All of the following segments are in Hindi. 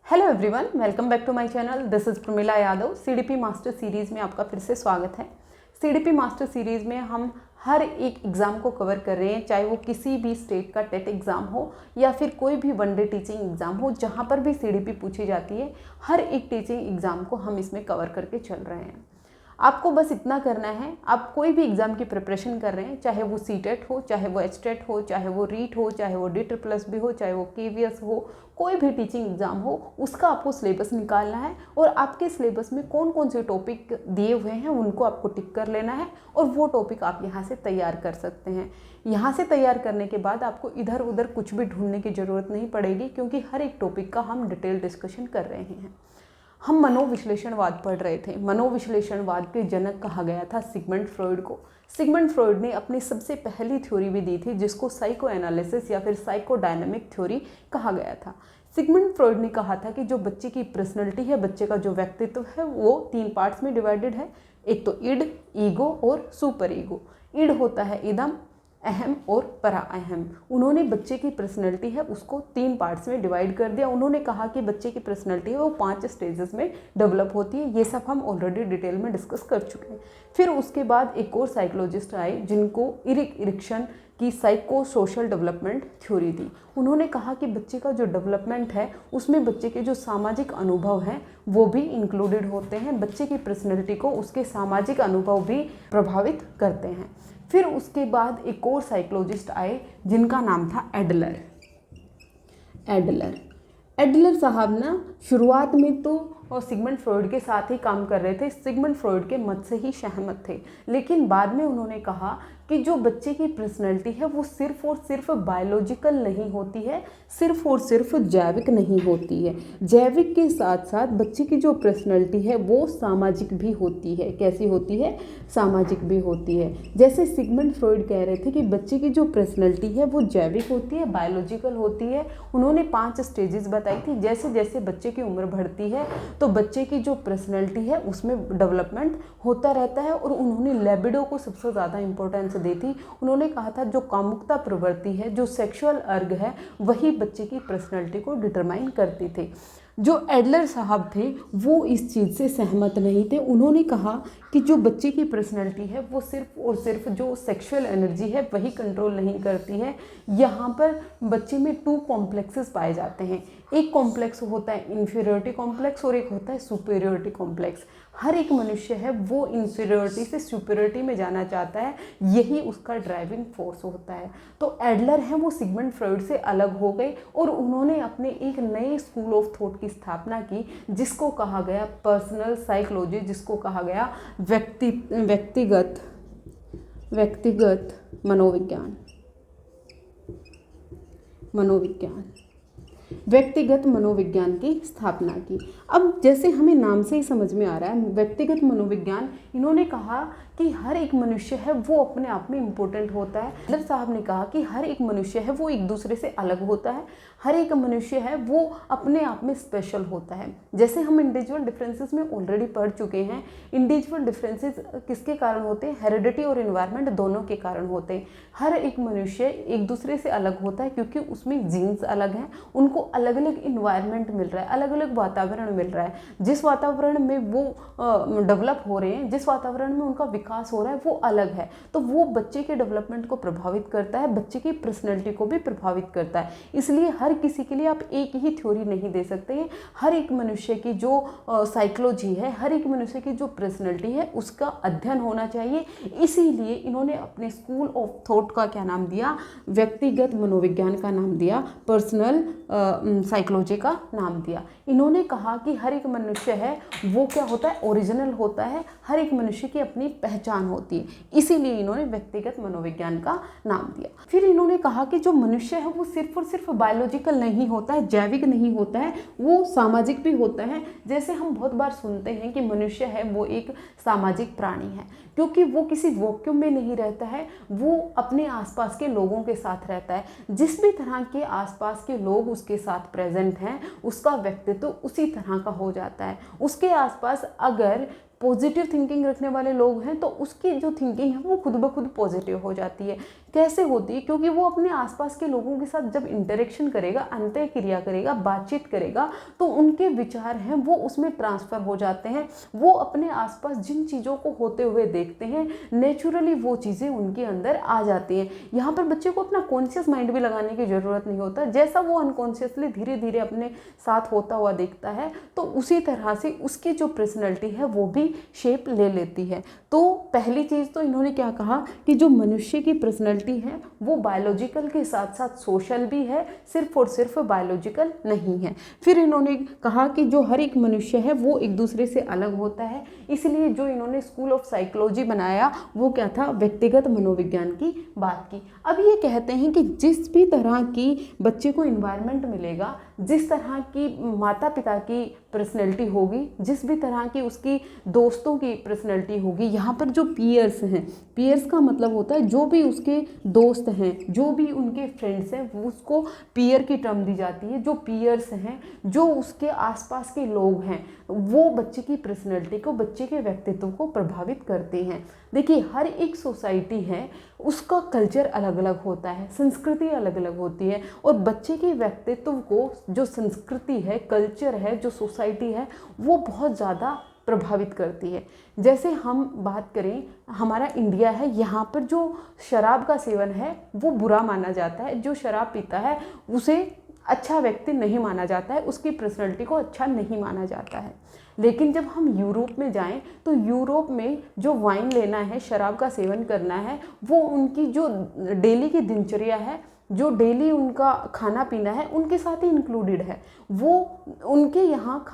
Hello everyone, welcome back to my channel. This is Pramila Yadav. CDP master series में आपका फिर से स्वागत है। सीडीपी मास्टर सीरीज़ में हम हर एक एग्ज़ाम को कवर कर रहे हैं, चाहे वो किसी भी स्टेट का टेट एग्ज़ाम हो या फिर कोई भी वनडे टीचिंग एग्ज़ाम हो, जहाँ पर भी सीडीपी पूछी जाती है, हर एक टीचिंग एग्ज़ाम को हम इसमें कवर करके चल रहे हैं। आपको बस इतना करना है, आप कोई भी एग्ज़ाम की प्रिपरेशन कर रहे हैं, चाहे वो सीटेट हो, चाहे वो एचटेट हो, चाहे वो रीट हो, चाहे वो DSSS हो, चाहे वो केवीएस हो, कोई भी टीचिंग एग्ज़ाम हो, उसका आपको सिलेबस निकालना है और आपके सिलेबस में कौन कौन से टॉपिक दिए हुए हैं उनको आपको टिक कर लेना है और वो टॉपिक आप यहाँ से तैयार कर सकते हैं। यहाँ से तैयार करने के बाद आपको इधर उधर कुछ भी ढूंढने की ज़रूरत नहीं पड़ेगी, क्योंकि हर एक टॉपिक का हम डिटेल डिस्कशन कर रहे हैं। हम मनोविश्लेषणवाद पढ़ रहे थे। मनोविश्लेषणवाद के जनक कहा गया था सिगमंड फ्रॉइड को। सिगमंड फ्रॉइड ने अपनी सबसे पहली थ्योरी भी दी थी, जिसको साइको एनालिसिस या फिर साइकोडायनामिक थ्योरी कहा गया था। सिगमंड फ्रॉइड ने कहा था कि जो बच्चे की पर्सनैलिटी है, बच्चे का जो व्यक्तित्व है, वो 3 पार्ट्स में डिवाइडेड है। एक तो इड, ईगो और सुपर ईगो। इड होता है इदम, अहम और परा अहम। उन्होंने बच्चे की पर्सनैलिटी है उसको 3 पार्ट्स में डिवाइड कर दिया। उन्होंने कहा कि बच्चे की पर्सनैलिटी है वो 5 स्टेजेस में डेवलप होती है। ये सब हम ऑलरेडी डिटेल में डिस्कस कर चुके हैं। फिर उसके बाद एक और साइकोलॉजिस्ट आए, जिनको इरिक इरिक्सन की साइको सोशल डेवलपमेंट थ्योरी दी। उन्होंने कहा कि बच्चे का जो डेवलपमेंट है उसमें बच्चे के जो सामाजिक अनुभव हैं वो भी इंक्लूडेड होते हैं। बच्चे की पर्सनैलिटी को उसके सामाजिक अनुभव भी प्रभावित करते हैं। फिर उसके बाद एक और साइकोलॉजिस्ट आए, जिनका नाम था एडलर। एडलर साहब ना शुरुआत में तो सिगमंड फ्रॉइड के साथ ही काम कर रहे थे, सिगमंड फ्रॉइड के मत से ही सहमत थे, लेकिन बाद में उन्होंने कहा कि जो बच्चे की पर्सनैलिटी है वो सिर्फ और सिर्फ बायोलॉजिकल नहीं होती है, सिर्फ और सिर्फ जैविक नहीं होती है। जैविक के साथ साथ बच्चे की जो पर्सनैलिटी है वो सामाजिक भी होती है। कैसी होती है? सामाजिक भी होती है। जैसे सिगमंड फ्रॉइड कह रहे थे कि बच्चे की जो पर्सनैलिटी है वो जैविक होती है, बायोलॉजिकल होती है। उन्होंने 5 स्टेजेस बताई थी। जैसे जैसे बच्चे की उम्र बढ़ती है तो बच्चे की जो पर्सनैलिटी है उसमें डेवलपमेंट होता रहता है। और उन्होंने लिबिडो को सबसे ज़्यादा इंपॉर्टेंस दी थी। उन्होंने कहा था जो कामुकता प्रवृत्ति है, जो सेक्सुअल अर्ग है, वही बच्चे की पर्सनैलिटी को डिटरमाइन करती थी। जो एडलर साहब थे वो इस चीज़ से सहमत नहीं थे। उन्होंने कहा कि जो बच्चे की पर्सनैलिटी है वो सिर्फ और सिर्फ जो सेक्सुअल एनर्जी है वही कंट्रोल नहीं करती है। यहाँ पर बच्चे में 2 कॉम्प्लेक्सेस पाए जाते हैं। एक कॉम्प्लेक्स होता है इन्फीरियरिटी कॉम्प्लेक्स और एक होता है सुपीरियरिटी कॉम्प्लेक्स। हर एक मनुष्य है वो इन्फीरियरिटी से सुपीरियरिटी में जाना चाहता है, यही उसका ड्राइविंग फोर्स होता है। तो एडलर है वो सिगमंड फ्रॉइड से अलग हो गए और उन्होंने अपने एक नए स्कूल ऑफ थॉट की स्थापना की, जिसको कहा गया पर्सनल साइकोलॉजी, जिसको कहा गया व्यक्तिगत व्यक्तिगत मनोविज्ञान की स्थापना की। अब जैसे हमें नाम से ही समझ में आ रहा है, व्यक्तिगत मनोविज्ञान, इन्होंने कहा कि हर एक मनुष्य है वो अपने आप में इम्पोर्टेंट होता है। एडलर साहब ने कहा कि हर एक मनुष्य है वो एक दूसरे से अलग होता है, हर एक मनुष्य है वो अपने आप में स्पेशल होता है। जैसे हम इंडिविजुअल डिफरेंसेस में ऑलरेडी पढ़ चुके हैं। इंडिविजुअल डिफरेंसेस किसके कारण होते हैं? हेरिडिटी और एनवायरनमेंट दोनों के कारण होते हैं। हर एक मनुष्य एक दूसरे से अलग होता है क्योंकि उसमें जीन्स अलग हैं, उनको अलग अलग इन्वायरमेंट मिल रहा है, अलग अलग वातावरण मिल रहा है। जिस वातावरण में वो डेवलप हो रहे हैं, जिस वातावरण में उनका विकास हो रहा है वो अलग है। तो वो बच्चे के डेवलपमेंट को प्रभावित करता है, बच्चे की पर्सनैलिटी को भी प्रभावित करता है। इसलिए हर किसी के लिए आप एक ही थ्योरी नहीं दे सकते हैं। हर एक मनुष्य की जो साइकोलॉजी है, हर एक मनुष्य की जो पर्सनैलिटी है, उसका अध्ययन होना चाहिए। इसीलिए इन्होंने अपने स्कूल ऑफ थॉट का क्या नाम दिया? व्यक्तिगत मनोविज्ञान का नाम दिया, पर्सनल साइकोलॉजी का नाम दिया। इन्होंने कहा कि हर एक मनुष्य है वो क्या होता है? ओरिजिनल होता है, हर एक मनुष्य की अपनी पहचान होती है। इसीलिए इन्होंने व्यक्तिगत मनोविज्ञान का नाम दिया। फिर इन्होंने कहा कि जो मनुष्य है वो सिर्फ और सिर्फ बायोलॉजिकल नहीं होता है, जैविक नहीं होता है, वो सामाजिक भी होता है। जैसे हम बहुत बार सुनते हैं कि मनुष्य है वो एक सामाजिक प्राणी है, क्योंकि वो किसी वैक्यूम में नहीं रहता है, वो अपने आसपास के लोगों के साथ रहता है। जिस भी तरह के आसपास के लोग उसके साथ प्रेजेंट हैं, उसका व्यक्तित्व उसी तरह का हो जाता है। उसके आसपास अगर पॉजिटिव थिंकिंग रखने वाले लोग हैं तो उसकी जो थिंकिंग है वो खुद ब खुद पॉजिटिव हो जाती है। कैसे होती है? क्योंकि वो अपने आसपास के लोगों के साथ जब इंटरेक्शन करेगा, अंतः क्रिया करेगा, बातचीत करेगा, तो उनके विचार हैं वो उसमें ट्रांसफ़र हो जाते हैं। वो अपने आसपास जिन चीज़ों को होते हुए देखते हैं, नेचुरली वो चीज़ें उनके अंदर आ जाती हैं। यहाँ पर बच्चे को अपना कॉन्शियस माइंड भी लगाने की ज़रूरत नहीं होता। जैसा वो अनकॉन्शियसली धीरे धीरे अपने साथ होता हुआ देखता है, तो उसी तरह से उसकी जो पर्सनैलिटी है वो भी शेप ले लेती है। तो पहली चीज़ तो इन्होंने क्या कहा कि जो मनुष्य की पर्सनैलिटी है वो बायोलॉजिकल के साथ साथ सोशल भी है, सिर्फ और सिर्फ बायोलॉजिकल नहीं है। फिर इन्होंने कहा कि जो हर एक मनुष्य है वो एक दूसरे से अलग होता है, इसलिए जो इन्होंने स्कूल ऑफ साइकोलॉजी बनाया वो क्या था? व्यक्तिगत मनोविज्ञान की बात की। अब ये कहते हैं कि जिस भी तरह की बच्चे को इन्वायरमेंट मिलेगा, जिस तरह की माता पिता की पर्सनैलिटी होगी, जिस भी तरह की उसकी दोस्तों की पर्सनैलिटी होगी, यहाँ पर जो पीयर्स हैं, पीयर्स का मतलब होता है जो भी उसके दोस्त हैं, जो भी उनके फ्रेंड्स हैं, वो उसको पीयर की टर्म दी जाती है। जो पीयर्स हैं, जो उसके आसपास के लोग हैं, वो बच्चे की पर्सनैलिटी को, बच्चे के व्यक्तित्व को प्रभावित करते हैं। देखिए, हर एक सोसाइटी है उसका कल्चर अलग अलग होता है, संस्कृति अलग अलग होती है, और बच्चे के व्यक्तित्व को जो संस्कृति है, कल्चर है, जो सोसाइटी है, वो बहुत ज़्यादा प्रभावित करती है। जैसे हम बात करें, हमारा इंडिया है, यहाँ पर जो शराब का सेवन है वो बुरा माना जाता है। जो शराब पीता है उसे अच्छा व्यक्ति नहीं माना जाता है, उसकी पर्सनैलिटी को अच्छा नहीं माना जाता है। लेकिन जब हम यूरोप में जाएं तो यूरोप में जो वाइन लेना है, शराब का सेवन करना है, वो उनकी जो डेली की दिनचर्या है, जो डेली उनका खाना पीना है, उनके साथ ही इंक्लूडेड है। वो उनके यहाँ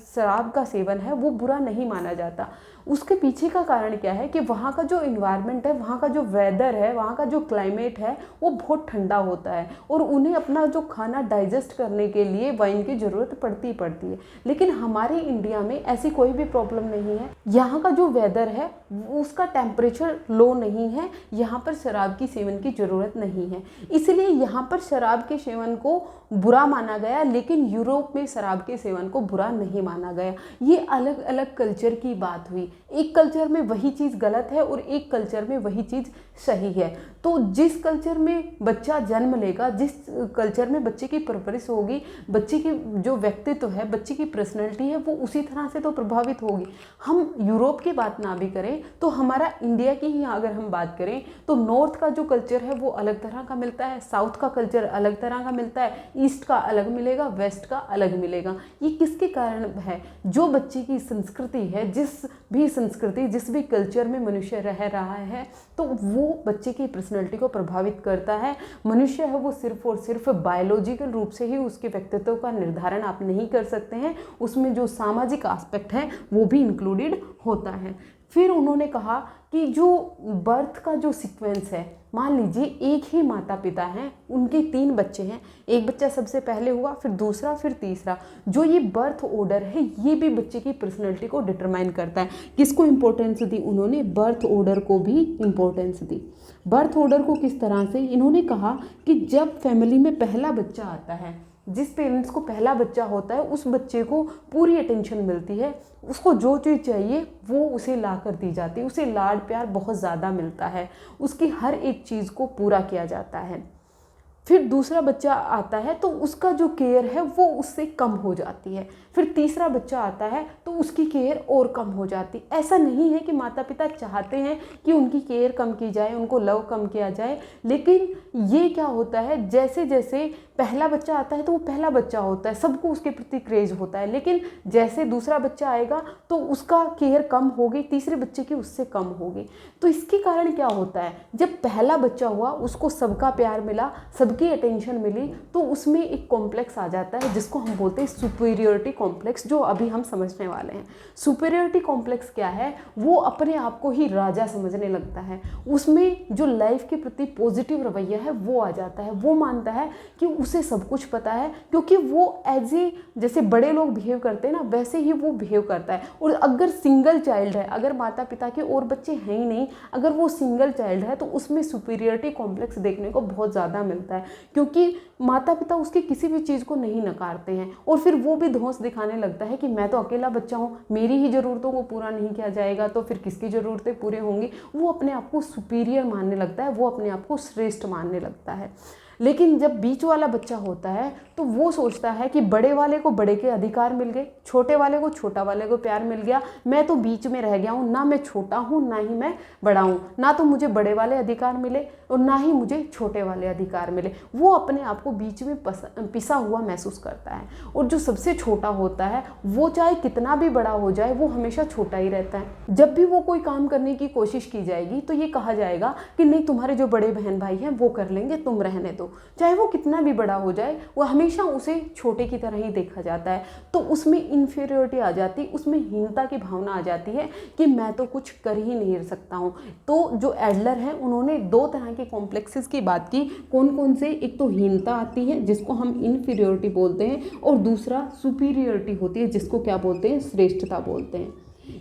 शराब का सेवन है वो बुरा नहीं माना जाता। उसके पीछे का कारण क्या है कि वहाँ का जो इन्वायरमेंट है, वहाँ का जो वेदर है, वहाँ का जो क्लाइमेट है वो बहुत ठंडा होता है, और उन्हें अपना जो खाना डाइजेस्ट करने के लिए वाइन की ज़रूरत पड़ती है। लेकिन हमारे इंडिया में ऐसी कोई भी प्रॉब्लम नहीं है। यहाँ का जो वेदर है उसका टेम्परेचर लो नहीं है, यहाँ पर शराब की सेवन की ज़रूरत नहीं है, इसलिए यहाँ पर शराब के सेवन को बुरा माना गया, लेकिन यूरोप में शराब के सेवन को बुरा नहीं माना गया। ये अलग अलग कल्चर की बात हुई। एक कल्चर में वही चीज़ गलत है और एक कल्चर में वही चीज़ सही है। तो जिस कल्चर में बच्चा जन्म लेगा, जिस कल्चर में बच्चे की परवरिश होगी, बच्चे की जो व्यक्तित्व है, बच्चे की पर्सनैलिटी है, वो उसी तरह से तो प्रभावित होगी। हम यूरोप की बात ना भी करें तो हमारा इंडिया की ही अगर हम बात करें तो नॉर्थ का जो कल्चर है वो अलग तरह का मिलता है, साउथ का कल्चर अलग तरह का मिलता है, ईस्ट का अलग मिलेगा, वेस्ट का अलग मिलेगा। ये किसके कारण है? जो बच्चे की संस्कृति है, जिस भी संस्कृति, जिस भी कल्चर में मनुष्य रह रहा है, तो वो बच्चे की पर्सनैलिटी को प्रभावित करता है। मनुष्य है वो सिर्फ और सिर्फ बायोलॉजिकल रूप से ही उसके व्यक्तित्व का निर्धारण आप नहीं कर सकते हैं, उसमें जो सामाजिक एस्पेक्ट है वो भी इंक्लूडेड होता है। फिर उन्होंने कहा कि जो बर्थ का जो सीक्वेंस है, मान लीजिए एक ही माता पिता हैं, उनके 3 बच्चे हैं, एक बच्चा सबसे पहले हुआ, फिर दूसरा, फिर तीसरा, जो ये बर्थ ऑर्डर है ये भी बच्चे की पर्सनैलिटी को डिटरमाइन करता है। किसको इंपॉर्टेंस दी उन्होंने? बर्थ ऑर्डर को भी इंपॉर्टेंस दी। बर्थ ऑर्डर को किस तरह से? इन्होंने कहा कि जब फैमिली में पहला बच्चा आता है, जिस पेरेंट्स को पहला बच्चा होता है उस बच्चे को पूरी अटेंशन मिलती है, उसको जो चीज़ चाहिए वो उसे ला कर दी जाती है, उसे लाड प्यार बहुत ज़्यादा मिलता है, उसकी हर एक चीज़ को पूरा किया जाता है। फिर दूसरा बच्चा आता है तो उसका जो केयर है वो उससे कम हो जाती है। फिर तीसरा बच्चा आता है तो उसकी केयर और कम हो जाती। ऐसा नहीं है कि माता पिता चाहते हैं कि उनकी केयर कम की जाए, उनको लव कम किया जाए, लेकिन ये क्या होता है, जैसे जैसे पहला बच्चा आता है तो वो पहला बच्चा होता है, सबको उसके प्रति क्रेज होता है, लेकिन जैसे दूसरा बच्चा आएगा तो उसका केयर कम होगी, तीसरे बच्चे की उससे कम होगी। तो इसके कारण क्या होता है, जब पहला बच्चा हुआ उसको सबका प्यार मिला, सबकी अटेंशन मिली, तो उसमें एक कॉम्प्लेक्स आ जाता है जिसको हम बोलते हैं सुपीरियरिटी कॉम्प्लेक्स, जो अभी हम समझने वाले हैं। सुपीरियरिटी कॉम्प्लेक्स क्या है? वो अपने आप को ही राजा समझने लगता है, उसमें जो लाइफ के प्रति पॉजिटिव रवैया है वो आ जाता है। वो मानता है कि उसे सब कुछ पता है, क्योंकि वो एज ए जैसे बड़े लोग बिहेव करते हैं ना, वैसे ही वो बिहेव करता है। और अगर सिंगल चाइल्ड है, अगर माता पिता के और बच्चे हैं ही नहीं, अगर वो सिंगल चाइल्ड है, तो उसमें सुपीरियरिटी कॉम्प्लेक्स देखने को बहुत ज़्यादा मिलता है, क्योंकि माता पिता उसकी किसी भी चीज़ को नहीं नकारते हैं, और फिर वो भी धौंस दिखाने लगता है कि मैं तो अकेला बच्चा बच्चा हूँ, मेरी ही ज़रूरतों को पूरा नहीं किया जाएगा तो फिर किसकी ज़रूरतें पूरी होंगी। वो अपने आप को सुपीरियर मानने लगता है, वो अपने आप को श्रेष्ठ मानने लगता है। लेकिन जब बीच वाला बच्चा होता है तो वो सोचता है कि बड़े वाले को बड़े के अधिकार मिल गए, छोटे वाले को छोटा वाले को प्यार मिल गया, मैं तो बीच में रह गया हूँ, ना मैं छोटा हूँ ना ही मैं बड़ा हूँ, ना तो मुझे बड़े वाले अधिकार मिले और ना ही मुझे छोटे वाले अधिकार मिले। वो अपने आप को बीच में पिसा हुआ महसूस करता है। और जो सबसे छोटा होता है वो चाहे कितना भी बड़ा हो जाए वो हमेशा छोटा ही रहता है। जब भी वो कोई काम करने की कोशिश की जाएगी तो ये कहा जाएगा कि नहीं, तुम्हारे जो बड़े बहन भाई हैं वो कर लेंगे, तुम रहने दो। चाहे वो कितना भी बड़ा हो जाए वो हमेशा उसे छोटे की तरह ही देखा जाता है। तो उसमें इन्फीरियरिटी आ जाती, उसमें हीनता की भावना आ जाती है कि मैं तो कुछ कर ही नहीं सकता हूँ। तो जो एडलर हैं उन्होंने दो तरह के कॉम्प्लेक्सेस की बात की। कौन कौन से? एक तो हीनता आती है जिसको हम इन्फीरियरिटी बोलते हैं, और दूसरा सुपीरियरिटी होती है जिसको क्या बोलते हैं? श्रेष्ठता बोलते हैं।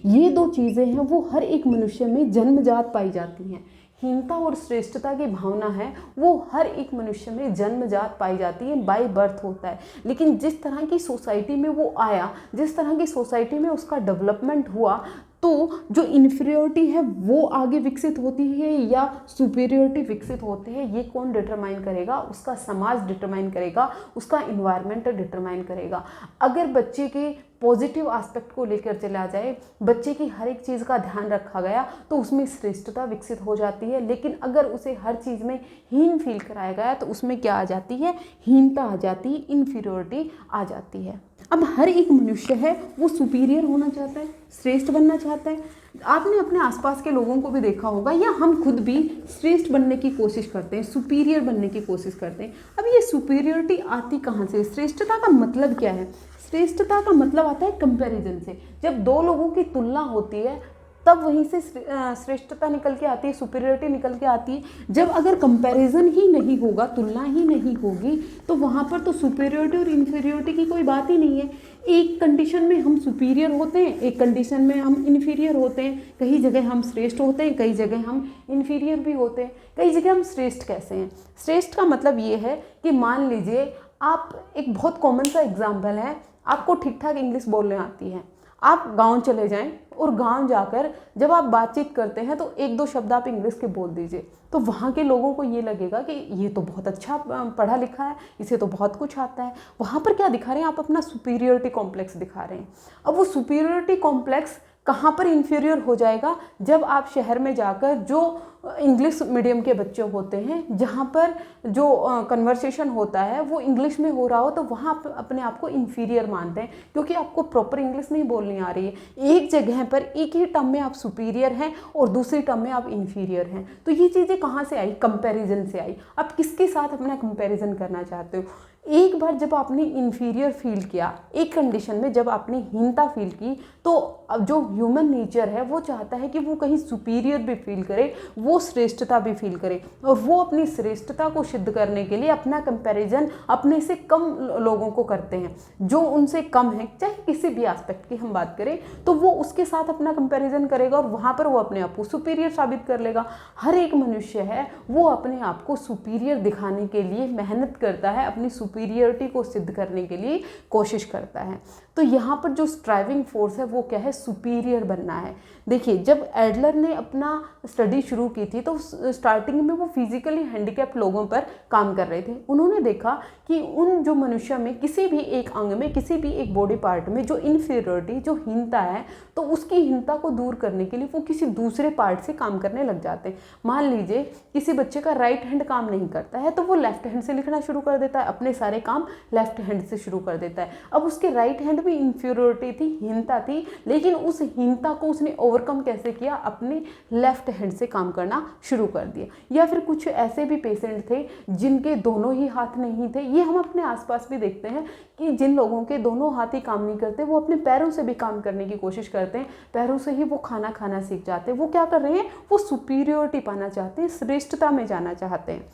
ये दो चीज़ें हैं वो हर एक मनुष्य में जन्मजात पाई जाती हैं। हीनता और श्रेष्ठता की भावना है वो हर एक मनुष्य में जन्मजात पाई जाती है, बाय बर्थ होता है। लेकिन जिस तरह की सोसाइटी में वो आया, जिस तरह की सोसाइटी में उसका डेवलपमेंट हुआ, तो जो इन्फीरियरिटी है वो आगे विकसित होती है या सुपीरियरिटी विकसित होती है, ये कौन डिटरमाइन करेगा? उसका समाज डिटरमाइन करेगा, उसका इन्वायरमेंट डिटरमाइन करेगा। अगर बच्चे के पॉजिटिव एस्पेक्ट को लेकर चला जाए, बच्चे की हर एक चीज़ का ध्यान रखा गया तो उसमें श्रेष्ठता विकसित हो जाती है। लेकिन अगर उसे हर चीज़ में हीन फील कराया गया तो उसमें क्या आ जाती है? हीनता आ जाती है, इन्फीरियरिटी आ जाती है। अब हर एक मनुष्य है वो सुपीरियर होना चाहता है, श्रेष्ठ बनना चाहता है। आपने अपने आसपास के लोगों को भी देखा होगा या हम खुद भी श्रेष्ठ बनने की कोशिश करते हैं, सुपीरियर बनने की कोशिश करते हैं। अब ये सुपीरियरिटी आती कहाँ से? श्रेष्ठता का मतलब क्या है? श्रेष्ठता का मतलब आता है कंपैरिजन से। जब दो लोगों की तुलना होती है तब वहीं से श्रेष्ठता निकल के आती है, सुपीरियरिटी निकल के आती है। जब अगर कंपैरिजन ही नहीं होगा, तुलना ही नहीं होगी, तो वहाँ पर तो सुपीरियरिटी और इन्फीरियरिटी की कोई बात ही नहीं है। एक कंडीशन में हम सुपीरियर होते हैं, एक कंडीशन में हम इन्फीरियर होते हैं। कई जगह हम श्रेष्ठ होते हैं, कई जगह हम इन्फीरियर भी होते हैं। कई जगह हम श्रेष्ठ कैसे हैं? श्रेष्ठ का मतलब ये है कि मान लीजिए आप, एक बहुत कॉमन सा एग्जाम्पल है, आपको ठीक ठाक इंग्लिश बोलने आती है, आप गांव चले जाएं और गांव जाकर जब आप बातचीत करते हैं तो एक दो शब्द आप इंग्लिश के बोल दीजिए, तो वहाँ के लोगों को ये लगेगा कि ये तो बहुत अच्छा पढ़ा लिखा है, इसे तो बहुत कुछ आता है। वहाँ पर क्या दिखा रहे हैं? आप अपना सुपीरियरिटी कॉम्प्लेक्स दिखा रहे हैं। अब वो सुपीरियरिटी कॉम्प्लेक्स कहाँ पर इन्फीरियर हो जाएगा? जब आप शहर में जाकर जो इंग्लिश मीडियम के बच्चे होते हैं, जहाँ पर जो कन्वर्सेशन होता है वो इंग्लिश में हो रहा हो, तो वहाँ आप अपने आप को इन्फीरियर मानते हैं क्योंकि आपको प्रॉपर इंग्लिश नहीं बोलनी आ रही है। एक जगह पर एक ही टर्म में आप सुपीरियर हैं और दूसरी टर्म में आप इन्फीरियर हैं। तो ये चीज़ें कहाँ से आई? कंपैरिजन से आई। आप किसके साथ अपना कंपैरिजन करना चाहते हो? एक बार जब आपने इन्फीरियर फील किया, एक कंडीशन में जब आपने हीनता फील की, तो अब जो ह्यूमन नेचर है वो चाहता है कि वो कहीं सुपीरियर भी फील करे, वो श्रेष्ठता भी फील करे, और वो अपनी श्रेष्ठता को सिद्ध करने के लिए अपना कंपैरिजन अपने से कम लोगों को करते हैं। जो उनसे कम है, चाहे किसी भी एस्पेक्ट की हम बात करें, तो वो उसके साथ अपना कंपैरिजन करेगा और वहाँ पर वो अपने आप को सुपीरियर साबित कर लेगा। हर एक मनुष्य है वो अपने आप को सुपीरियर दिखाने के लिए मेहनत करता है, अपनी सुपीरियरिटी को सिद्ध करने के लिए कोशिश करता है। तो यहाँ पर जो स्ट्राइविंग फोर्स है वो क्या है? सुपीरियर बनना है। देखिए, जब एडलर ने अपना स्टडी शुरू की थी तो स्टार्टिंग में वो फिजिकली हैंडीकैप्ड लोगों पर काम कर रहे थे। उन्होंने देखा कि उन जो मनुष्य में किसी भी एक अंग में, किसी भी एक बॉडी पार्ट में जो इन्फीरियरिटी, जो हीनता है, तो उसकी हीनता को दूर करने के लिए वो किसी दूसरे पार्ट से काम करने लग जाते हैं। मान लीजिए किसी बच्चे का राइट हैंड काम नहीं करता है तो वो लेफ्ट हैंड से लिखना शुरू कर देता है, अपने सारे काम लेफ्ट हैंड से शुरू कर देता है। अब उसके राइट हैंड में इन्फीरियरिटी थी, हीनता थी, लेकिन उस हीनता को उसने ओवरकम कैसे किया? अपने लेफ्ट हैंड से काम करना शुरू कर दिया। या फिर कुछ ऐसे भी पेशेंट थे जिनके दोनों ही हाथ नहीं थे। ये हम अपने आसपास भी देखते हैं कि जिन लोगों के दोनों हाथ ही काम नहीं करते वो अपने पैरों से भी काम करने की कोशिश करते हैं, पैरों से ही वो खाना खाना सीख जाते हैं। वो क्या कर रहे हैं? वो सुपीरियरिटी पाना चाहते हैं, श्रेष्ठता में जाना चाहते हैं।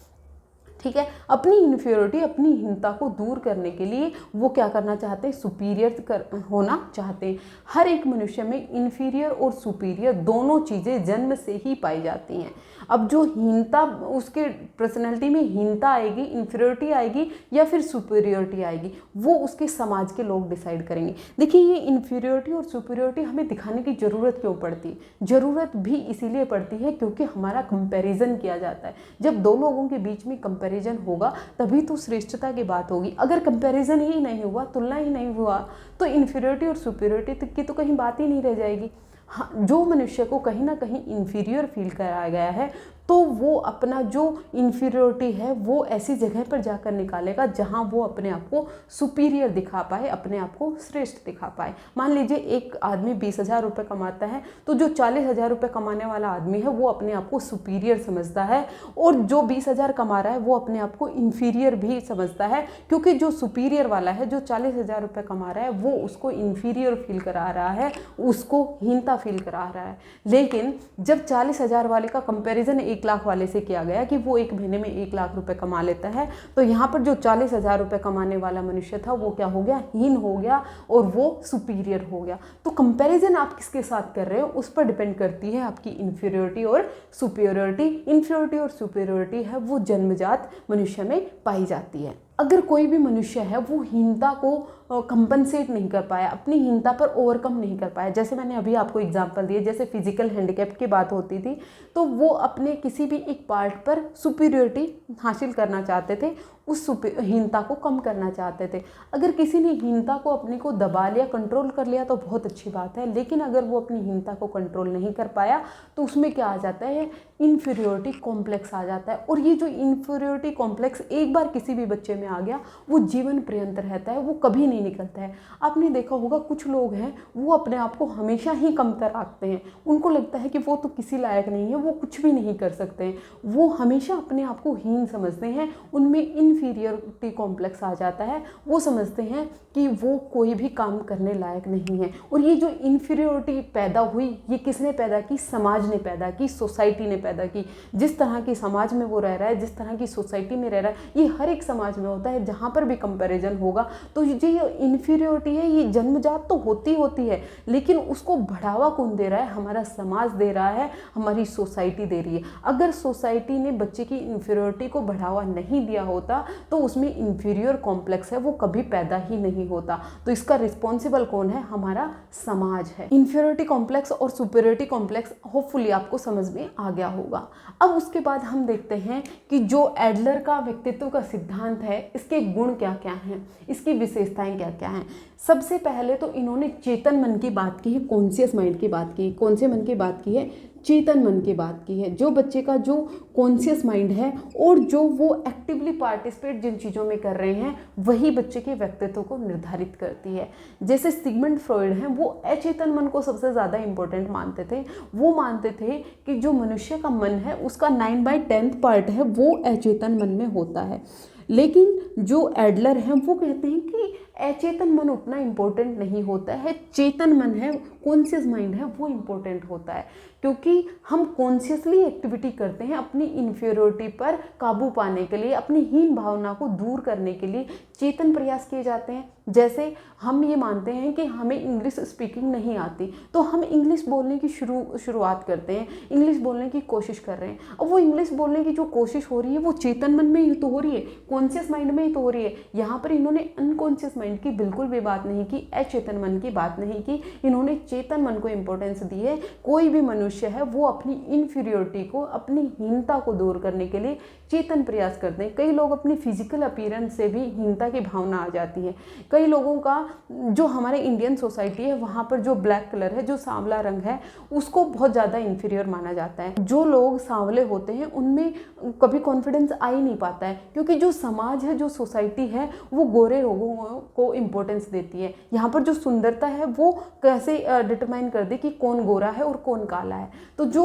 ठीक है। अपनी इन्फीरियरिटी, अपनी हीनता को दूर करने के लिए वो क्या करना चाहते हैं, सुपीरियर होना चाहते हैं। हर एक मनुष्य में इन्फीरियर और सुपीरियर दोनों चीज़ें जन्म से ही पाई जाती हैं। अब जो हीनता, उसके पर्सनैलिटी में हीनता आएगी, इन्फीरियरिटी आएगी या फिर सुपीरियरिटी आएगी, वो उसके समाज के लोग डिसाइड करेंगे। देखिए, ये इन्फीरियरिटी और सुपीरियरिटी हमें दिखाने की ज़रूरत क्यों पड़ती है? ज़रूरत भी इसीलिए पड़ती है क्योंकि हमारा कंपैरिजन किया जाता है। जब दो लोगों के बीच में कंपैरिजन होगा तभी तो श्रेष्ठता की बात होगी। अगर कंपैरिजन ही नहीं हुआ, तुलना ही नहीं हुआ, तो इन्फीरियरिटी और सुपीरियरिटी की तो कहीं बात ही नहीं रह जाएगी। हाँ, जो मनुष्य को कहीं ना कहीं इन्फीरियर फील कराया गया है तो वो अपना जो इन्फीरियरिटी है वो ऐसी जगह पर जाकर निकालेगा जहाँ वो अपने आप को सुपीरियर दिखा पाए, अपने आप को श्रेष्ठ दिखा पाए। मान लीजिए एक आदमी 20,000 रुपये कमाता है तो जो 40,000 रुपये कमाने वाला आदमी है वो अपने आप को सुपीरियर समझता है, और जो 20,000 कमा रहा है वो अपने आप को इन्फीरियर भी समझता है, क्योंकि जो सुपीरियर वाला है, जो 40,000 रुपये कमा रहा है, वो उसको इन्फीरियर फील करा रहा है, उसको हीनता फील करा रहा है। लेकिन जब 40,000 वाले का कंपेरिजन 1 लाख वाले से किया गया कि वो एक महीने में 1 लाख रुपए कमा लेता है, तो यहाँ पर जो 40,000 रुपये कमाने वाला मनुष्य था वो क्या हो गया, हीन हो गया और वो सुपीरियर हो गया। तो कंपैरिजन आप किसके साथ कर रहे हो उस पर डिपेंड करती है आपकी इन्फीरियरिटी और सुपीरियरिटी। इन्फीरियरिटी और सुपीरियरिटी है वो जन्मजात मनुष्य में पाई जाती है। अगर कोई भी मनुष्य है वो हीनता को कंपनसेट नहीं कर पाया, अपनी हीनता पर ओवरकम नहीं कर पाया, जैसे मैंने अभी आपको एग्जांपल दिए, जैसे फिजिकल हैंडीकैप की बात होती थी, तो वो अपने किसी भी एक पार्ट पर सुपीरियरिटी हासिल करना चाहते थे, उस हीनता को कम करना चाहते थे। अगर किसी ने हीनता को अपने को दबा लिया, कंट्रोल कर लिया तो बहुत अच्छी बात है, लेकिन अगर वो अपनी हीनता को कंट्रोल नहीं कर पाया तो उसमें क्या आ जाता है, इन्फीरियरिटी कॉम्प्लेक्स आ जाता है। और ये जो इन्फीरियरिटी कॉम्प्लेक्स एक बार किसी भी बच्चे में आ गया वो जीवन पर्यंत रहता है, वो कभी नहीं निकलता है। आपने देखा होगा कुछ लोग हैं वो अपने आप को हमेशा ही कमतर आंकते हैं, उनको लगता है कि वो तो किसी लायक नहीं है, वो कुछ भी नहीं कर सकते हैं, वो हमेशा अपने आप को हीन समझते हैं, उनमें इन्फीरियरिटी कॉम्प्लेक्स आ जाता है, वो समझते हैं कि वो कोई भी काम करने लायक नहीं है। और ये जो इन्फीरियरिटी पैदा हुई, ये किसने पैदा की, समाज ने पैदा की, सोसाइटी ने पैदा की। जिस तरह की समाज में वो रह रहा है, जिस तरह की सोसाइटी में रह रहा है, ये हर एक समाज में होता है। जहाँ पर भी कंपैरिजन होगा तो ये इन्फीरियरिटी है, ये जन्मजात तो होती है, लेकिन उसको बढ़ावा कौन दे रहा है, हमारा समाज दे रहा है, हमारी सोसाइटी दे रही है। अगर सोसाइटी ने बच्चे की इन्फीरियरिटी को बढ़ावा नहीं दिया होता तो उसमें इन्फीरियर कॉम्प्लेक्स है वो कभी पैदा ही नहीं होता। तो इसका रिस्पॉन्सिबल कौन है, हमारा समाज है। इन्फीरियरिटी कॉम्प्लेक्स और सुपीरियरिटी कॉम्प्लेक्स होपफुली आपको समझ में आ गया होगा। अब उसके बाद हम देखते हैं कि जो एडलर का व्यक्तित्व का सिद्धांत है, इसके गुण क्या क्या हैं, इसकी विशेषताएं क्या क्या हैं। सबसे पहले तो इन्होंने चेतन मन की बात की है, कॉन्शियस माइंड की बात की, कौन से मन की बात की है, चेतन मन की बात की है। जो बच्चे का जो कॉन्शियस माइंड है और जो वो एक्टिवली पार्टिसिपेट जिन चीज़ों में कर रहे हैं वही बच्चे के व्यक्तित्व को निर्धारित करती है। जैसे सिगमंड फ्रॉइड हैं, वो अचेतन मन को सबसे ज़्यादा इम्पोर्टेंट मानते थे। वो मानते थे कि जो मनुष्य का मन है उसका 9/10 पार्ट है वो अचेतन मन में होता है। लेकिन जो एडलर हैं वो कहते हैं कि अचेतन मन उतना इम्पोर्टेंट नहीं होता है, चेतन मन है, कॉन्शियस माइंड है, वो इम्पोर्टेंट होता है, क्योंकि हम कॉन्शियसली एक्टिविटी करते हैं अपनी इन्फीरियरिटी पर काबू पाने के लिए, अपनी हीन भावना को दूर करने के लिए चेतन प्रयास किए जाते हैं। जैसे हम ये मानते हैं कि हमें इंग्लिश स्पीकिंग नहीं आती तो हम इंग्लिश बोलने की शुरुआत करते हैं, इंग्लिश बोलने की कोशिश कर रहे हैं। अब वो इंग्लिश बोलने की जो कोशिश हो रही है वो चेतन मन में ही तो हो रही है, कॉन्शियस माइंड में ही तो हो रही है। यहाँ पर इन्होंने अनकॉन्शियस माइंड की बिल्कुल भी बात नहीं की, अचेतन मन की बात नहीं की, इन्होंने चेतन मन को इम्पोर्टेंस दी है। कोई भी मनुष्य है वो अपनी इन्फीरियरिटी को, अपनी हीनता को दूर करने के लिए चेतन प्रयास करते हैं। कई लोग अपनी फिजिकल अपीयरेंस से भी हीनता की भावना आ जाती है। कई लोगों का, जो हमारे इंडियन सोसाइटी है वहाँ पर जो ब्लैक कलर है, जो सांवला रंग है, उसको बहुत ज़्यादा इन्फीरियर माना जाता है। जो लोग सांवले होते हैं उनमें कभी कॉन्फिडेंस आ ही नहीं पाता है, क्योंकि जो समाज है, जो सोसाइटी है, वो गोरे लोगों को इम्पोर्टेंस देती है। यहाँ पर जो सुंदरता है वो कैसे डिटरमाइन कर दे कि कौन गोरा है और कौन काला है। तो जो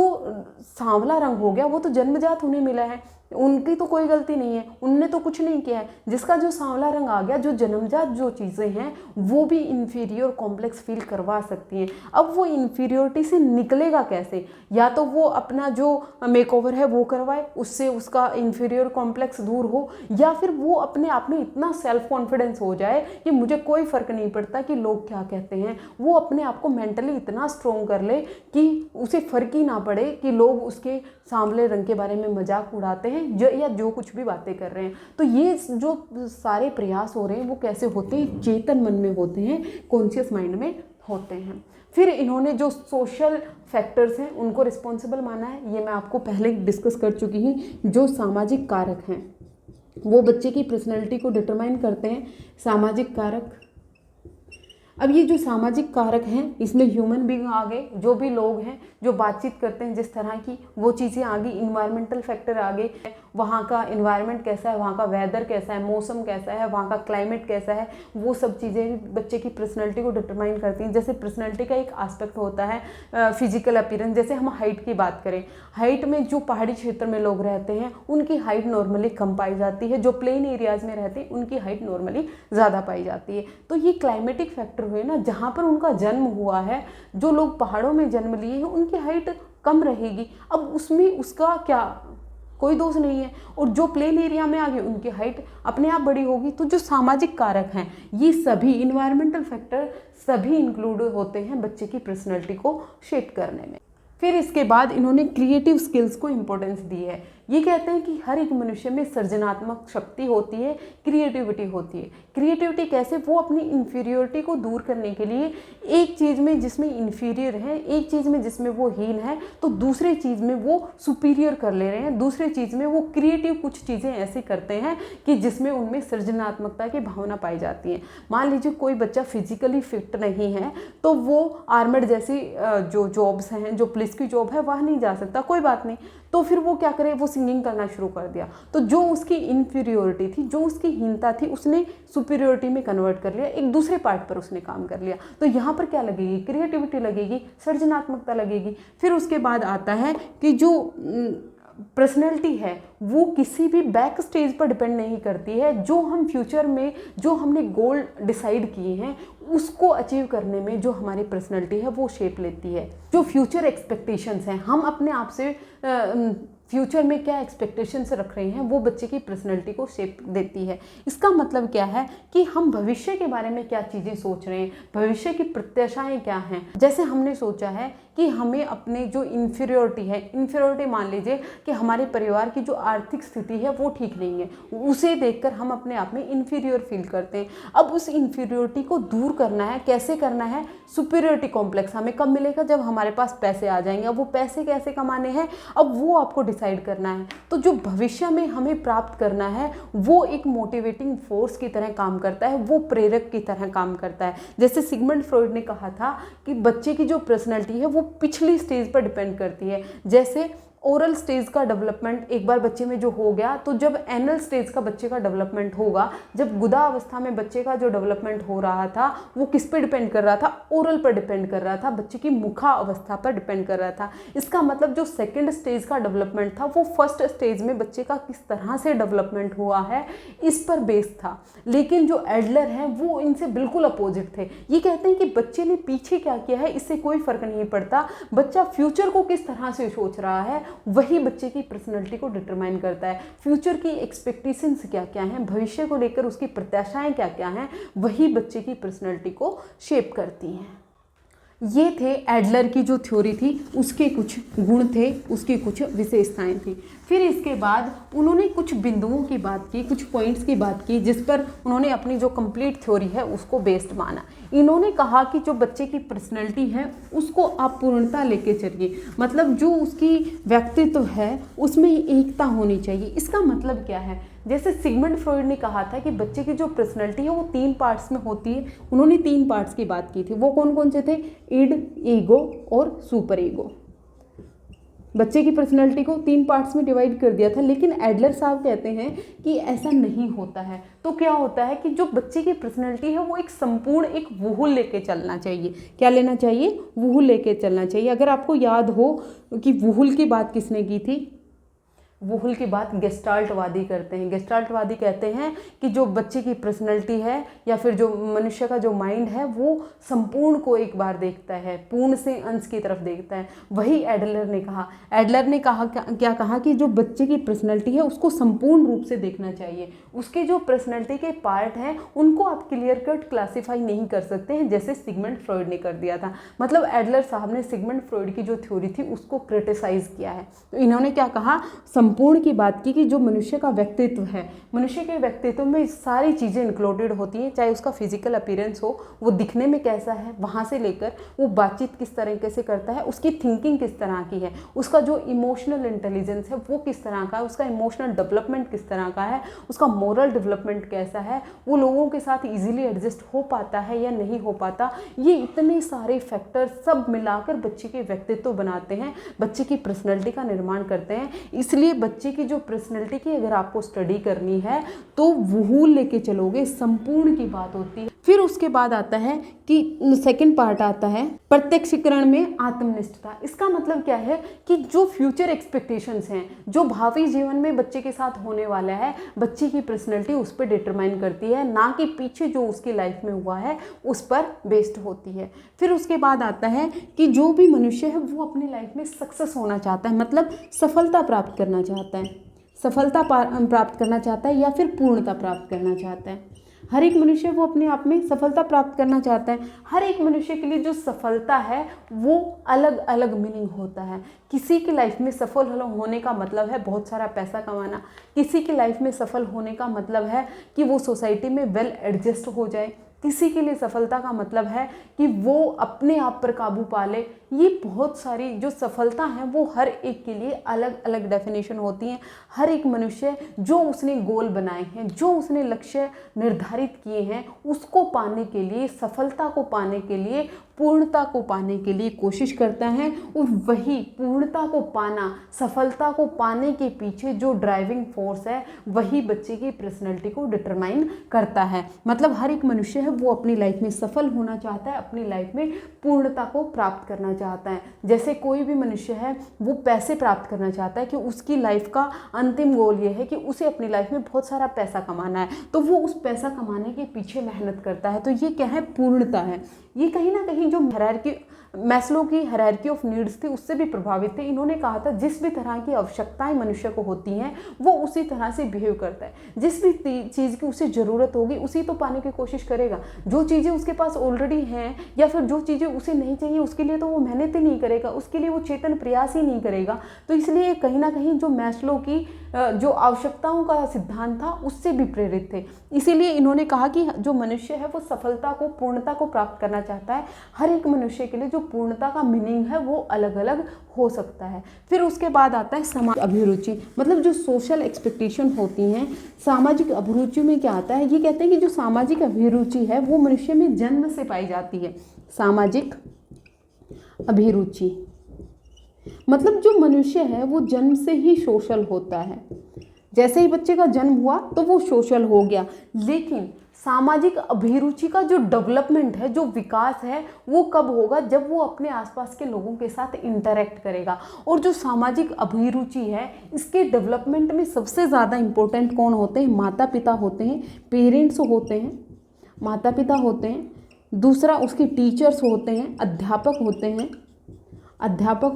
सांवला रंग हो गया वो तो जन्मजात उन्हें मिला है, उनकी तो कोई गलती नहीं है, उनने तो कुछ नहीं किया है। जिसका जो सांवला रंग आ गया, जो जन्मजात जो चीज़ें हैं वो भी इन्फीरियर कॉम्प्लेक्स फील करवा सकती हैं। अब वो इन्फीरियोरिटी से निकलेगा कैसे? या तो वो अपना जो मेकओवर है वो करवाए, उससे उसका इन्फीरियर कॉम्प्लेक्स दूर हो, या फिर वो अपने आप में इतना सेल्फ कॉन्फिडेंस हो जाए कि मुझे कोई फ़र्क नहीं पड़ता कि लोग क्या कहते हैं। वो अपने आप को मेंटली इतना स्ट्रॉन्ग कर ले कि उसे फ़र्क ही ना पड़े कि लोग उसके सांवले रंग के बारे में मजाक उड़ाते हैं या जो कुछ भी बातें कर रहे हैं। तो ये जो सारे प्रयास हो रहे हैं वो कैसे होते हैं? चेतन मन में होते हैं, कॉन्शियस माइंड में होते हैं। फिर इन्होंने जो सोशल फैक्टर्स हैं उनको रिस्पॉन्सिबल माना है, ये मैं आपको पहले डिस्कस कर चुकी हूँ। जो सामाजिक कारक हैं वो बच्चे की पर्सनैलिटी को डिटरमाइन करते हैं। सामाजिक कारक, अब ये जो सामाजिक कारक हैं इसमें ह्यूमन बीइंग आ गए, जो भी लोग हैं जो बातचीत करते हैं जिस तरह की, वो चीज़ें आ गई। इन्वायरमेंटल फैक्टर आ गए, वहाँ का इन्वायरमेंट कैसा है, वहाँ का वेदर कैसा है, मौसम कैसा है, वहाँ का क्लाइमेट कैसा है, वो सब चीज़ें बच्चे की पर्सनैलिटी को डिटरमाइन करती हैं। जैसे पर्सनैलिटी का एक एस्पेक्ट होता है फिजिकल अपीयरेंस। जैसे हम हाइट की बात करें, हाइट में जो पहाड़ी क्षेत्र में लोग रहते हैं उनकी हाइट नॉर्मली कम पाई जाती है, जो प्लेन एरियाज में रहते हैं उनकी हाइट नॉर्मली ज़्यादा पाई जाती है। तो ये क्लाइमेटिक फैक्टर हुए ना, जहाँ पर उनका जन्म हुआ है, जो लोग पहाड़ों में जन्म लिए हैं उनकी हाइट कम रहेगी। अब उसमें उसका क्या, कोई दोष नहीं है। और जो प्लेन एरिया में आ गए उनकी हाइट अपने आप बड़ी होगी। तो जो सामाजिक कारक हैं ये सभी इन्वायरमेंटल फैक्टर सभी इंक्लूड होते हैं बच्चे की पर्सनैलिटी को शेप करने में। फिर इसके बाद इन्होंने क्रिएटिव स्किल्स को इम्पोर्टेंस दी है। ये कहते हैं कि हर एक मनुष्य में सृजनात्मक शक्ति होती है, क्रिएटिविटी होती है। क्रिएटिविटी कैसे? वो अपनी इन्फीरियोरिटी को दूर करने के लिए एक चीज़ में जिसमें इन्फीरियर है, एक चीज़ में जिसमें वो हीन है, तो दूसरे चीज़ में वो सुपीरियर कर ले रहे हैं। दूसरे चीज़ में वो क्रिएटिव कुछ चीज़ें ऐसी करते हैं कि जिसमें उनमें सृजनात्मकता की भावना पाई जाती है। मान लीजिए कोई बच्चा फिजिकली फिट नहीं है तो वो आर्मड जैसी जो जॉब्स हैं, जो पुलिस की जॉब है वह नहीं जा सकता, कोई बात नहीं। तो फिर वो क्या करे, वो सिंगिंग करना शुरू कर दिया। तो जो उसकी इन्फीरियोरिटी थी, जो उसकी हीनता थी, उसने सुपीरियोरिटी में कन्वर्ट कर लिया, एक दूसरे पार्ट पर उसने काम कर लिया। तो यहाँ पर क्या लगेगी? क्रिएटिविटी लगेगी, सृजनात्मकता लगेगी। फिर उसके बाद आता है कि जो पर्सनैलिटी है वो किसी भी बैक स्टेज पर डिपेंड नहीं करती है। जो हम फ्यूचर में जो हमने गोल डिसाइड किए हैं उसको अचीव करने में जो हमारी पर्सनैलिटी है वो शेप लेती है। जो फ्यूचर एक्सपेक्टेशंस हैं, हम अपने आप से फ्यूचर में क्या एक्सपेक्टेशंस रख रहे हैं, वो बच्चे की पर्सनैलिटी को शेप देती है। इसका मतलब क्या है कि हम भविष्य के बारे में क्या चीज़ें सोच रहे हैं, भविष्य की प्रत्याशाएं क्या हैं। जैसे हमने सोचा है कि हमें अपने जो इन्फीरियोरिटी है, इन्फीरियोरिटी मान लीजिए कि हमारे परिवार की जो आर्थिक स्थिति है वो ठीक नहीं है, उसे देखकर हम अपने आप में इन्फीरियर फील करते हैं। अब उस इन्फीरियोरिटी को दूर करना है, कैसे करना है? सुपीरियोरिटी कॉम्प्लेक्स हमें कब मिलेगा? जब हमारे पास पैसे आ जाएंगे। अब वो पैसे कैसे कमाने हैं, अब वो आपको डिसाइड करना है। तो जो भविष्य में हमें प्राप्त करना है वो एक मोटिवेटिंग फोर्स की तरह काम करता है, वो प्रेरक की तरह काम करता है। जैसे सिगमंड फ्रॉइड ने कहा था कि बच्चे की जो पर्सनैलिटी है वो पिछली स्टेज पर डिपेंड करती है। जैसे ओरल स्टेज का डेवलपमेंट एक बार बच्चे में जो हो गया, तो जब एनल स्टेज का बच्चे का डेवलपमेंट होगा, जब गुदा अवस्था में बच्चे का जो डेवलपमेंट हो रहा था वो किस पे डिपेंड कर रहा था? ओरल पर डिपेंड कर रहा था, बच्चे की मुखा अवस्था पर डिपेंड कर रहा था। इसका मतलब जो सेकंड स्टेज का डेवलपमेंट था वो फर्स्ट स्टेज में बच्चे का किस तरह से डेवलपमेंट हुआ है इस पर बेस्ड था। लेकिन जो एडलर हैं वो इनसे बिल्कुल अपोजिट थे। ये कहते हैं कि बच्चे ने पीछे क्या किया है इससे कोई फर्क नहीं पड़ता, बच्चा फ्यूचर को किस तरह से सोच रहा है वही बच्चे की पर्सनैलिटी को डिटरमाइन करता है। फ्यूचर की एक्सपेक्टेशंस क्या क्या हैं, भविष्य को लेकर उसकी प्रत्याशाएं क्या क्या हैं, वही बच्चे की पर्सनैलिटी को शेप करती हैं। ये थे एडलर की जो थ्योरी थी, उसके कुछ गुण थे, उसकी कुछ विशेषताएं थी। फिर इसके बाद उन्होंने कुछ बिंदुओं की बात की, कुछ पॉइंट्स की बात की जिस पर उन्होंने अपनी जो कंप्लीट थ्योरी है उसको बेस्ड माना। इन्होंने कहा कि जो बच्चे की पर्सनैलिटी है उसको आप पूर्णता लेके चलिए, मतलब जो उसकी व्यक्तित्व है उसमें एकता होनी चाहिए। इसका मतलब क्या है? जैसे सिगमंड फ्रॉइड ने कहा था कि बच्चे की जो पर्सनैलिटी है वो 3 पार्ट्स में होती है। उन्होंने 3 पार्ट्स की बात की थी, वो कौन कौन से थे? इड, ईगो और सुपर ईगो। बच्चे की पर्सनैलिटी को 3 पार्ट्स में डिवाइड कर दिया था। लेकिन एडलर साहब कहते हैं कि ऐसा नहीं होता है। तो क्या होता है कि जो बच्चे की पर्सनैलिटी है वो एक संपूर्ण एक वूहल लेके चलना चाहिए। क्या लेना चाहिए? वूहल लेके चलना चाहिए। अगर आपको याद हो कि वूहल की बात किसने की थी? वूहल की बात गेस्टाल्टवादी करते हैं। गेस्टाल्टवादी कहते हैं कि जो बच्चे की पर्सनैलिटी है या फिर जो मनुष्य का जो माइंड है वो संपूर्ण को एक बार देखता है, पूर्ण से अंश की तरफ देखता है। वही एडलर ने कहा। एडलर ने कहा क्या कहा कि जो बच्चे की पर्सनैलिटी है उसको संपूर्ण रूप से देखना चाहिए। उसके जो पर्सनैलिटी के पार्ट हैं उनको आप क्लियर कट क्लासीफाई नहीं कर सकते हैं, जैसे सिगमंड फ्रॉइड ने कर दिया था। मतलब एडलर साहब ने सिगमंड फ्रॉइड की जो थ्योरी थी उसको क्रिटिसाइज किया है। तो इन्होंने क्या कहा, संपूर्ण की बात की कि जो मनुष्य का व्यक्तित्व है, मनुष्य के व्यक्तित्व में सारी चीज़ें इंक्लूडेड होती हैं, चाहे उसका फिजिकल अपीयरेंस हो, वो दिखने में कैसा है, वहाँ से लेकर वो बातचीत किस तरीके से करता है, उसकी थिंकिंग किस तरह की है, उसका जो इमोशनल इंटेलिजेंस है वो किस तरह का है, उसका इमोशनल डेवलपमेंट किस तरह का है, उसका मोरल डेवलपमेंट कैसा है, वो लोगों के साथ ईजिली एडजस्ट हो पाता है या नहीं हो पाता। ये इतने सारे फैक्टर सब मिलाकर बच्चे के व्यक्तित्व बनाते हैं, बच्चे की पर्सनैलिटी का निर्माण करते हैं। इसलिए बच्चे की जो पर्सनैलिटी की अगर आपको स्टडी करनी है तो वूहल लेके चलोगे, संपूर्ण की बात होती है। फिर उसके बाद आता है कि सेकंड पार्ट आता है प्रत्यक्षीकरण में आत्मनिष्ठता। इसका मतलब क्या है कि जो फ्यूचर एक्सपेक्टेशंस हैं, जो भावी जीवन में बच्चे के साथ होने वाला है, बच्चे की पर्सनैलिटी उस पर डिटरमाइन करती है, ना कि पीछे जो उसकी लाइफ में हुआ है उस पर बेस्ड होती है। फिर उसके बाद आता है कि जो भी मनुष्य है वो अपनी लाइफ में सक्सेस होना चाहता है, मतलब सफलता प्राप्त करना चाहता है, सफलता प्राप्त करना चाहता है या फिर पूर्णता प्राप्त करना चाहता है। हर एक मनुष्य वो अपने आप में सफलता प्राप्त करना चाहता है। हर एक मनुष्य के लिए जो सफलता है वो अलग अलग मीनिंग होता है। किसी की लाइफ में सफल होने का मतलब है बहुत सारा पैसा कमाना, किसी की लाइफ में सफल होने का मतलब है कि वो सोसाइटी में वेल एडजस्ट हो जाए, किसी के लिए सफलता का मतलब है कि वो अपने आप पर काबू पा ले। ये बहुत सारी जो सफलता है वो हर एक के लिए अलग अलग डेफिनेशन होती हैं। हर एक मनुष्य जो उसने गोल बनाए हैं, जो उसने लक्ष्य निर्धारित किए हैं, उसको पाने के लिए, सफलता को पाने के लिए, पूर्णता को पाने के लिए कोशिश करता है। और वही पूर्णता को पाना, सफलता को पाने के पीछे जो ड्राइविंग फोर्स है वही बच्चे की पर्सनैलिटी को डिटरमाइन करता है। मतलब हर एक मनुष्य है वो अपनी लाइफ में सफल होना चाहता है, अपनी लाइफ में पूर्णता को प्राप्त करना चाहता है। जैसे कोई भी मनुष्य है वो पैसे प्राप्त करना चाहता है कि उसकी लाइफ का अंतिम गोल ये है कि उसे अपनी लाइफ में बहुत सारा पैसा कमाना है, तो वो उस पैसा कमाने के पीछे मेहनत करता है। तो ये क्या है, पूर्णता है। ये कहीं ना कहीं जो मैस्लो की हायरार्की ऑफ नीड्स थी उससे भी प्रभावित थे। इन्होंने कहा था जिस भी तरह की आवश्यकताएं मनुष्य को होती हैं वो उसी तरह से बिहेव करता है। जिस भी चीज़ की उसे ज़रूरत होगी उसी तो पाने की कोशिश करेगा। जो चीज़ें उसके पास ऑलरेडी हैं या फिर जो चीज़ें उसे नहीं चाहिए उसके लिए तो वो मेहनत ही नहीं करेगा, उसके लिए वो चेतन प्रयास ही नहीं करेगा। तो इसलिए कहीं ना कहीं जो मैस्लो की जो आवश्यकताओं का सिद्धांत था उससे भी प्रेरित थे। इसीलिए इन्होंने कहा कि जो मनुष्य है वो सफलता को, पूर्णता को प्राप्त करना चाहता है। हर एक मनुष्य के लिए जो पूर्णता का मीनिंग है वो अलग अलग हो सकता है। फिर उसके बाद आता है सामाजिक अभिरुचि, मतलब जो सोशल एक्सपेक्टेशन होती हैं। सामाजिक अभिरुचि में क्या आता है, ये कहते हैं कि जो सामाजिक अभिरुचि है वो मनुष्य में जन्म से पाई जाती है। सामाजिक अभिरुचि मतलब जो मनुष्य है वो जन्म से ही सोशल होता है। जैसे ही बच्चे का जन्म हुआ तो वो सोशल हो गया, लेकिन सामाजिक अभिरुचि का जो डेवलपमेंट है, जो विकास है, वो कब होगा, जब वो अपने आसपास के लोगों के साथ इंटरेक्ट करेगा। और जो सामाजिक अभिरुचि है इसके डेवलपमेंट में सबसे ज़्यादा इम्पोर्टेंट कौन होते हैं, माता पिता होते हैं, पेरेंट्स होते हैं, माता पिता होते हैं। दूसरा उसके टीचर्स होते हैं, अध्यापक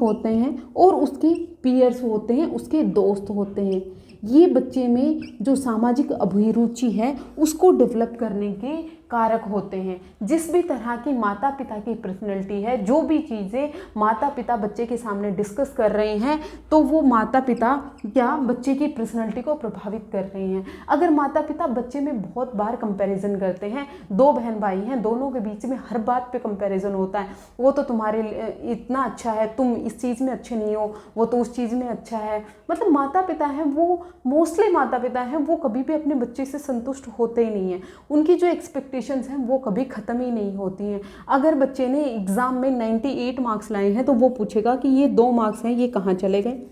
होते हैं और उसके पीयर्स होते हैं, उसके दोस्त होते हैं। ये बच्चे में जो सामाजिक अभिरुचि है उसको डेवलप करने के कारक होते हैं। जिस भी तरह की माता पिता की पर्सनैलिटी है, जो भी चीज़ें माता पिता बच्चे के सामने डिस्कस कर रहे हैं तो वो माता पिता क्या बच्चे की पर्सनैलिटी को प्रभावित कर रहे हैं। अगर माता पिता बच्चे में बहुत बार कंपैरिजन करते हैं, दो बहन भाई हैं, दोनों के बीच में हर बात पे कंपैरिजन होता है, वो तो तुम्हारे इतना अच्छा है, तुम इस चीज़ में अच्छे नहीं हो, वो तो उस चीज़ में अच्छा है। मतलब माता पिता हैं वो, मोस्टली माता पिता हैं वो कभी भी अपने बच्चे से संतुष्ट होते ही नहीं हैं। उनकी जो एक्सपेक्टेशंस हैं वो कभी ख़त्म ही नहीं होती हैं। अगर बच्चे ने एग्ज़ाम में 98 मार्क्स लाए हैं तो वो पूछेगा कि ये 2 मार्क्स हैं, ये कहाँ चले गए।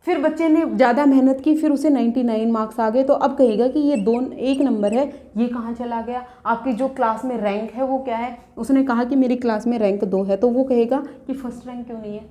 फिर बच्चे ने ज़्यादा मेहनत की, फिर उसे 99 मार्क्स आ गए तो अब कहेगा कि ये 1 नंबर है, ये कहाँ चला गया। आपकी जो क्लास में रैंक है वो क्या है, उसने कहा कि मेरी क्लास में रैंक 2 है, तो वो कहेगा कि फर्स्ट रैंक क्यों नहीं है।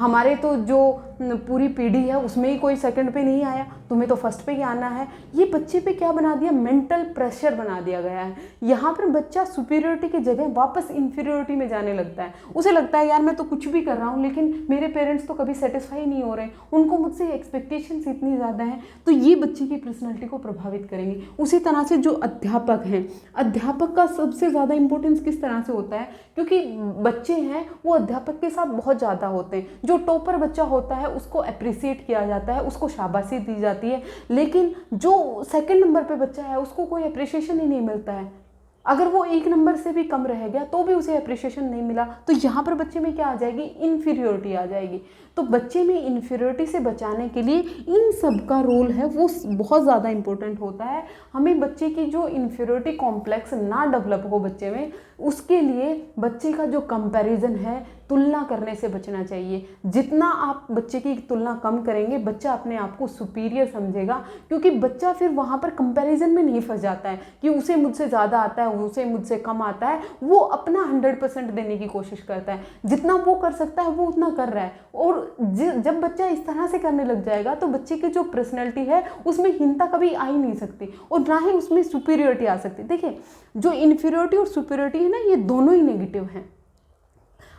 हमारे तो जो पूरी पीढ़ी है उसमें ही कोई सेकंड पे नहीं आया, तुम्हें तो फर्स्ट पे ही आना है। ये बच्चे पे क्या बना दिया, मेंटल प्रेशर बना दिया गया है। यहाँ पर बच्चा सुपीरियरिटी की जगह वापस इन्फीरियरिटी में जाने लगता है। उसे लगता है यार मैं तो कुछ भी कर रहा हूँ लेकिन मेरे पेरेंट्स तो कभी सेटिस्फाई नहीं हो रहे, उनको मुझसे एक्सपेक्टेशंस इतनी ज़्यादा हैं। तो ये बच्चे की पर्सनैलिटी को प्रभावित करेंगे। उसी तरह से जो अध्यापक हैं, अध्यापक का सबसे ज़्यादा इंपॉर्टेंस किस तरह से होता है, क्योंकि बच्चे हैं वो अध्यापक के साथ बहुत ज़्यादा होते हैं। जो टॉपर बच्चा होता है उसको अप्रिसिएट किया जाता है, उसको शाबाशी दी जाती है, लेकिन जो सेकंड नंबर पे बच्चा है उसको कोई अप्रिसिएशन ही नहीं मिलता है। अगर वो 1 नंबर से भी कम रह गया तो भी उसे अप्रिसिएशन नहीं मिला, तो यहाँ पर बच्चे में क्या आ जाएगी, इन्फीरियोरिटी आ जाएगी। तो बच्चे में इन्फीरियोरिटी से बचाने के लिए इन सब का रोल है वो बहुत ज़्यादा इंपॉर्टेंट होता है। हमें बच्चे की जो इन्फीरियोरिटी कॉम्प्लेक्स ना डेवलप हो बच्चे में, उसके लिए बच्चे का जो कंपैरिजन है, तुलना करने से बचना चाहिए। जितना आप बच्चे की तुलना कम करेंगे, बच्चा अपने आप को सुपीरियर समझेगा, क्योंकि बच्चा फिर वहाँ पर कंपैरिजन में नहीं फंस जाता है कि उसे मुझसे ज़्यादा आता है, उसे मुझसे कम आता है। वो अपना 100% देने की कोशिश करता है, जितना वो कर सकता है वो उतना कर रहा है। और जब बच्चा इस तरह से करने लग जाएगा तो बच्चे की जो पर्सनैलिटी है उसमें हीनता कभी आ ही नहीं सकती और ना ही उसमें सुपीरियरिटी आ सकती। देखिए, जो इन्फीरियरिटी और सुपीरियरिटी है ना, ये दोनों ही नेगेटिव हैं।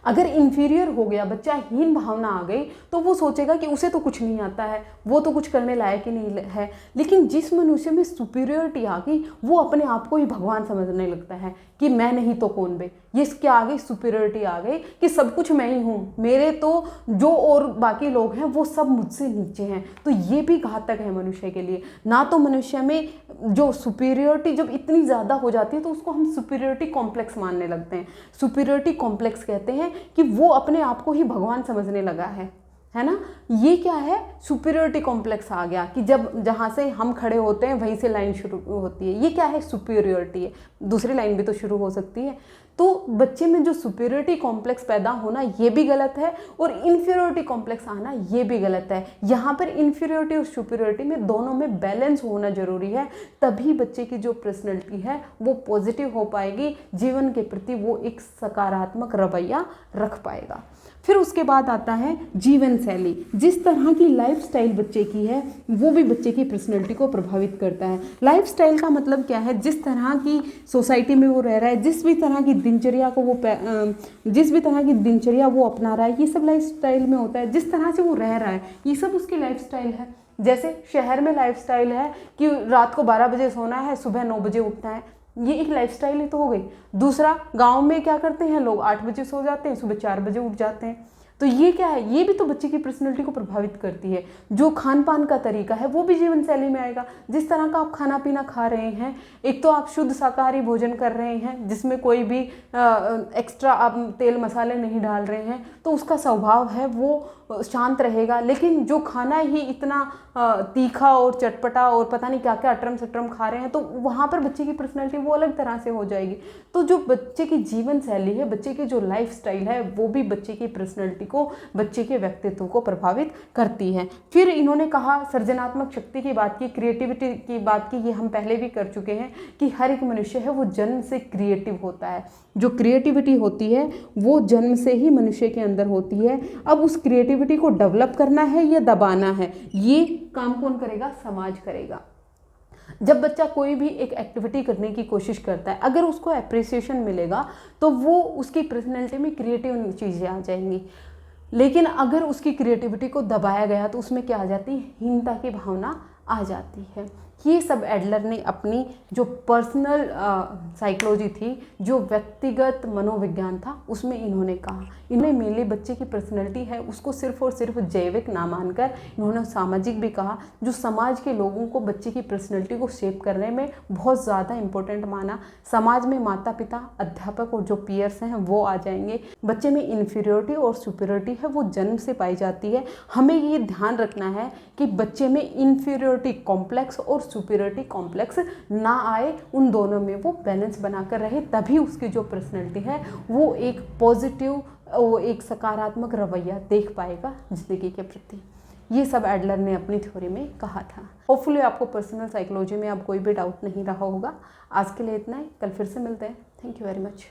अगर इन्फीरियर हो गया बच्चा, हीन भावना आ गई, तो वो सोचेगा कि उसे तो कुछ नहीं आता है, वो तो कुछ करने लायक ही नहीं है। लेकिन जिस मनुष्य में सुपीरियरिटी आ गई, वो अपने आप को ही भगवान समझने लगता है कि मैं नहीं तो कौन बे। ये क्या आ गई, सुपीरियरिटी आ गई कि सब कुछ मैं ही हूँ, मेरे तो जो और बाकी लोग हैं वो सब मुझसे नीचे हैं। तो ये भी घातक है मनुष्य के लिए। ना तो मनुष्य में जो सुपीरियरिटी जब इतनी ज़्यादा हो जाती है तो उसको हम सुपीरियरिटी कॉम्प्लेक्स मानने लगते हैं। सुपीरियरिटी कॉम्प्लेक्स कहते हैं कि वो अपने आप को ही भगवान समझने लगा है ना। ये क्या है, सुपीरियरिटी कॉम्प्लेक्स आ गया कि जब जहाँ से हम खड़े होते हैं वहीं से लाइन शुरू होती है। ये क्या है, सुपीरियरिटी है। दूसरी लाइन भी तो शुरू हो सकती है। तो बच्चे में जो सुपीरियरिटी कॉम्प्लेक्स पैदा होना ये भी गलत है और इन्फीरियरिटी कॉम्प्लेक्स आना ये भी गलत है। यहाँ पर इन्फीरियरिटी और सुपीरियरिटी में दोनों में बैलेंस होना जरूरी है, तभी बच्चे की जो पर्सनैलिटी है वो पॉजिटिव हो पाएगी, जीवन के प्रति वो एक सकारात्मक रवैया रख पाएगा। फिर उसके बाद आता है जीवन शैली। जिस तरह की लाइफस्टाइल बच्चे की है वो भी बच्चे की पर्सनैलिटी को प्रभावित करता है। लाइफस्टाइल का मतलब क्या है, जिस तरह की सोसाइटी में वो रह रहा है, जिस भी तरह की दिनचर्या वो अपना रहा है, ये सब लाइफस्टाइल में होता है। जिस तरह से वो रह रहा है ये सब उसकी लाइफस्टाइल है। जैसे शहर में लाइफस्टाइल है कि रात को 12 बजे सोना है, सुबह 9 बजे उठना है, ये एक लाइफस्टाइल ही तो हो गई। दूसरा, गांव में क्या करते हैं लोग, 8 बजे सो जाते हैं, सुबह 4 बजे उठ जाते हैं। तो ये क्या है, ये भी तो बच्चे की पर्सनैलिटी को प्रभावित करती है। जो खान पान का तरीका है वो भी जीवन शैली में आएगा। जिस तरह का आप खाना पीना खा रहे हैं, एक तो आप शुद्ध शाकाहारी भोजन कर रहे हैं जिसमें कोई भी एक्स्ट्रा आप तेल मसाले नहीं डाल रहे हैं, तो उसका स्वभाव है वो शांत रहेगा। लेकिन जो खाना ही इतना तीखा और चटपटा और पता नहीं क्या क्या अटरम सटरम खा रहे हैं, तो वहाँ पर बच्चे की पर्सनैलिटी वो अलग तरह से हो जाएगी। तो जो बच्चे की जीवन शैली है, बच्चे की जो लाइफ स्टाइल है, वो भी बच्चे की पर्सनैलिटी को, बच्चे के व्यक्तित्व को प्रभावित करती है। फिर इन्होंने कहा सृजनात्मक शक्ति की बात की, क्रिएटिविटी की बात की, ये हम पहले भी कर चुके हैं कि हर एक मनुष्य है वो जन्म से क्रिएटिव होता है। जो क्रिएटिविटी होती है वो जन्म से ही मनुष्य के अंदर होती है। अब उस क्रिएटिविटी को डेवलप करना है या दबाना है, ये काम कौन करेगा, समाज करेगा। जब बच्चा कोई भी एक एक्टिविटी करने की कोशिश करता है, अगर उसको अप्रिसिएशन मिलेगा तो वो उसकी पर्सनैलिटी में क्रिएटिव चीज़ें आ जाएंगी। लेकिन अगर उसकी क्रिएटिविटी को दबाया गया तो उसमें क्या आ जाती है, हीनता की भावना आ जाती है। ये सब एडलर ने अपनी जो पर्सनल साइकोलॉजी थी, जो व्यक्तिगत मनोविज्ञान था, उसमें इन्होंने कहा। इन्होंने मेनली बच्चे की पर्सनैलिटी है उसको सिर्फ और सिर्फ जैविक ना मानकर इन्होंने सामाजिक भी कहा। जो समाज के लोगों को बच्चे की पर्सनैलिटी को शेप करने में बहुत ज़्यादा इम्पोर्टेंट माना। समाज में माता पिता, अध्यापक और जो पीयर्स हैं वो आ जाएंगे। बच्चे में इन्फीरियरिटी और सुपीरियरिटी है वो जन्म से पाई जाती है। हमें ये ध्यान रखना है कि बच्चे में इन्फीरियरिटी कॉम्प्लेक्स और सुपीरियरिटी कॉम्प्लेक्स ना आए, उन दोनों में वो बैलेंस बनाकर रहे, तभी उसकी जो पर्सनैलिटी है वो एक पॉजिटिव, वो एक सकारात्मक रवैया देख पाएगा जिंदगी के प्रति। ये सब एडलर ने अपनी थ्योरी में कहा था। होपफुली आपको पर्सनल साइकोलॉजी में अब कोई भी डाउट नहीं रहा होगा। आज के लिए इतना ही, कल फिर से मिलते हैं। Thank you very much.